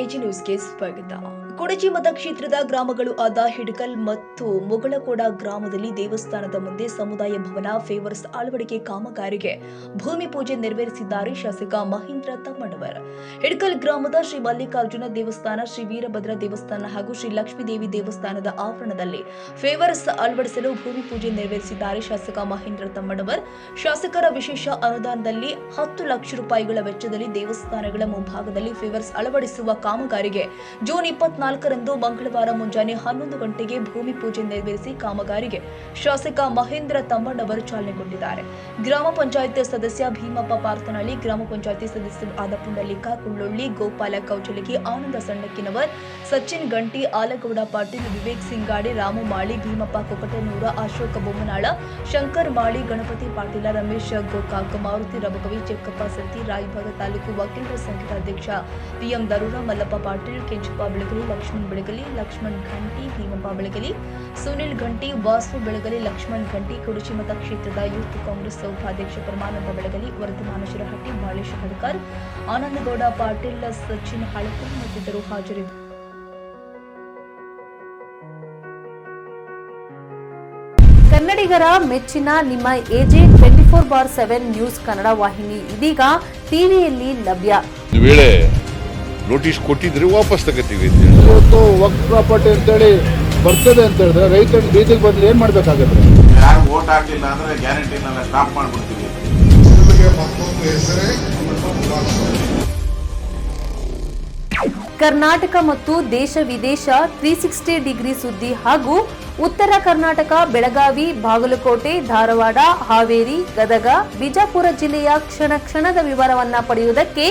AG ನ್ಯೂಸ್ಗೆ ಸ್ವಾಗತ. ಕೊಡಚಿ ಮತಕ್ಷೇತ್ರದ ಗ್ರಾಮಗಳು ಆದ ಹಿಡಕಲ್ ಮತ್ತು ಮುಗಳಕೋಡ ಗ್ರಾಮದಲ್ಲಿ ದೇವಸ್ಥಾನದ ಮುಂದೆ ಸಮುದಾಯ ಭವನ ಫೇವರ್ಸ್ ಅಳವಡಿಕೆ ಕಾಮಗಾರಿಗೆ ಭೂಮಿ ಪೂಜೆ ನೆರವೇರಿಸಿದ್ದಾರೆ ಶಾಸಕ ಮಹೇಂದ್ರ ತಮ್ಮಣ್ಣವರ್. ಹಿಡಕಲ್ ಗ್ರಾಮದ ಶ್ರೀ ಮಲ್ಲಿಕಾರ್ಜುನ ದೇವಸ್ಥಾನ, ಶ್ರೀ ವೀರಭದ್ರ ದೇವಸ್ಥಾನ ಹಾಗೂ ಶ್ರೀ ಲಕ್ಷ್ಮೀದೇವಿ ದೇವಸ್ಥಾನದ ಆವರಣದಲ್ಲಿ ಫೇವರ್ಸ್ ಅಳವಡಿಸಲು ಭೂಮಿ ಪೂಜೆ ನೆರವೇರಿಸಿದ್ದಾರೆ ಶಾಸಕ ಮಹೇಂದ್ರ ತಮ್ಮಣ್ಣವರ್. ಶಾಸಕರ ವಿಶೇಷ ಅನುದಾನದಲ್ಲಿ 10 ಲಕ್ಷ ರೂಪಾಯಿಗಳ ವೆಚ್ಚದಲ್ಲಿ ದೇವಸ್ಥಾನಗಳ ಮುಂಭಾಗದಲ್ಲಿ ಫೇವರ್ಸ್ ಅಳವಡಿಸುವ ಕಾಮಗಾರಿಗೆ ಜೂನ್ 24ರಂದು ಮಂಗಳವಾರ ಮುಂಜಾನೆ 11 ಗಂಟೆಗೆ ಭೂಮಿ ಪೂಜೆ ನೆರವೇರಿಸಿ ಕಾಮಗಾರಿಗೆ ಶಾಸಕ ಮಹೇಂದ್ರ ತಮ್ಮಣ್ಣವರು ಚಾಲನೆ ಕೊಟ್ಟಿದ್ದಾರೆ. ಗ್ರಾಮ ಪಂಚಾಯತ್ ಸದಸ್ಯ ಭೀಮಪ್ಪ ಪಾರ್ತನಹಳ್ಳಿ, ಗ್ರಾಮ ಪಂಚಾಯತ್ ಸದಸ್ಯರಾದ ಪುಂಡಲಿಕ ಕುಳ್ಳೊಳ್ಳಿ, ಗೋಪಾಲ ಕೌಚಲಗಿ, ಆನಂದ ಸಣ್ಣಕ್ಕಿನವರ್, ಸಚಿನ್ ಗಂಟಿ, ಆಲಗೌಡ ಪಾಟೀಲ್, ವಿವೇಕ್ ಸಿಂಗಾಡಿ, ರಾಮು ಮಾಳಿ, ಭೀಮಪ್ಪ ಕೊಕಟನೂರ, ಅಶೋಕ ಬೊಮ್ಮನಾಳ, ಶಂಕರ್ ಮಾಳಿ, ಗಣಪತಿ ಪಾಟೀಲ, ರಮೇಶ್ ಗೋಕಾಕ್, ಮಾರುತಿ ರಬಕವಿ, ಚೆಕ್ಕಪ್ಪ ಸತ್ತಿ, ರಾಯಭಾಗ ತಾಲೂಕು ವಕೀಲರ ಸಂಘದ ಅಧ್ಯಕ್ಷ ಪಿಎಂ ದರೂರ, ಮಲ್ಲಪ್ಪ ಪಾಟೀಲ್, ಕೆಂಚಪ್ಪ ಬೆಳಗಲಿ, ಲಕ್ಷ್ಮಣ್ ಬೆಳಗಲಿ, ಲಕ್ಷ್ಮಣ್ ಘಂಟಿ, ಭೀಮಪ್ಪ ಬೆಳಗಲಿ, ಸುನಿಲ್ ಘಂಟಿ, ವಾಸು ಬೆಳಗಲಿ, ಲಕ್ಷ್ಮಣ್ ಘಂಟಿ, ಕೊಡಚಿ ಮತಕ್ಷೇತ್ರದ ಯೂತ್ ಕಾಂಗ್ರೆಸ್ ಉಪಾಧ್ಯಕ್ಷ ಪರಮಾನಂದ ಬೆಳಗಲಿ, ವರ್ತಮಾನ ಶಿರಹಟ್ಟಿ, ಬಾಳೇಶ ಹಡಕರ್, ಆನಂದಗೌಡ ಪಾಟೀಲ್, ಸಚಿನ್ ಹಳಕರ್ ಮತ್ತಿತರರು ಹಾಜರಿದ್ದರು. ಕನ್ನಡಿಗರ ಮೆಚ್ಚಿನ ನಿಮ್ಮ ಎಜೆ 24/7 ನ್ಯೂಸ್ ಕನ್ನಡ ವಾಹಿನಿ ಇದೀಗ ಟಿವಿಯಲ್ಲಿ ಲಭ್ಯ. ವೇಳೆ ನೋಟಿಸ್ ಕೊಟ್ಟಿದ್ರೆ ವಾಪಸ್ ತಗೋತೀವಿ. ಇವತ್ತು ವಕ್ಫ್ ಪ್ರಾಪರ್ಟಿ ಅಂತೇಳಿ ಬರ್ತದೆ ಅಂತ ಹೇಳಿದ್ರೆ ರೈತರ ಬೀದಿಗೆ ಬಂದು ಏನ್ ಮಾಡ್ಬೇಕಾಗತ್ತೆ? ಯಾರು ವೋಟ್ ಹಾಕಿಲ್ಲ ಅಂದ್ರೆ ಗ್ಯಾರಂಟಿನೆಲ್ಲ ಸ್ಟಾಪ್ ಮಾಡ್ಬಿಡ್ತೀವಿ. ಕರ್ನಾಟಕ ಮತ್ತು ದೇಶ ವಿದೇಶ 360 ಡಿಗ್ರಿ ಸುದ್ದಿ ಹಾಗೂ ಉತ್ತರ ಕರ್ನಾಟಕ, ಬೆಳಗಾವಿ, ಬಾಗಲಕೋಟೆ, ಧಾರವಾಡ, ಹಾವೇರಿ, ಗದಗ, ಬಿಜಾಪುರ ಜಿಲ್ಲೆಯ ಕ್ಷಣ ಕ್ಷಣದ ವಿವರವನ್ನ ಪಡೆಯುವುದಕ್ಕೆ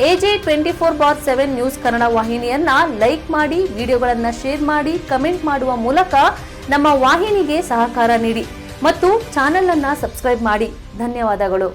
ಎಜೆ 24/7 ನ್ಯೂಸ್ ಕನ್ನಡ ವಾಹಿನಿಯನ್ನ ಲೈಕ್ ಮಾಡಿ, ವಿಡಿಯೋಗಳನ್ನ ಶೇರ್ ಮಾಡಿ, ಕಮೆಂಟ್ ಮಾಡುವ ಮೂಲಕ ನಮ್ಮ ವಾಹಿನಿಗೆ ಸಹಕಾರ ನೀಡಿ ಮತ್ತು ಚಾನೆಲ್ ಅನ್ನ ಸಬ್ಸ್ಕ್ರೈಬ್ ಮಾಡಿ. ಧನ್ಯವಾದಗಳು.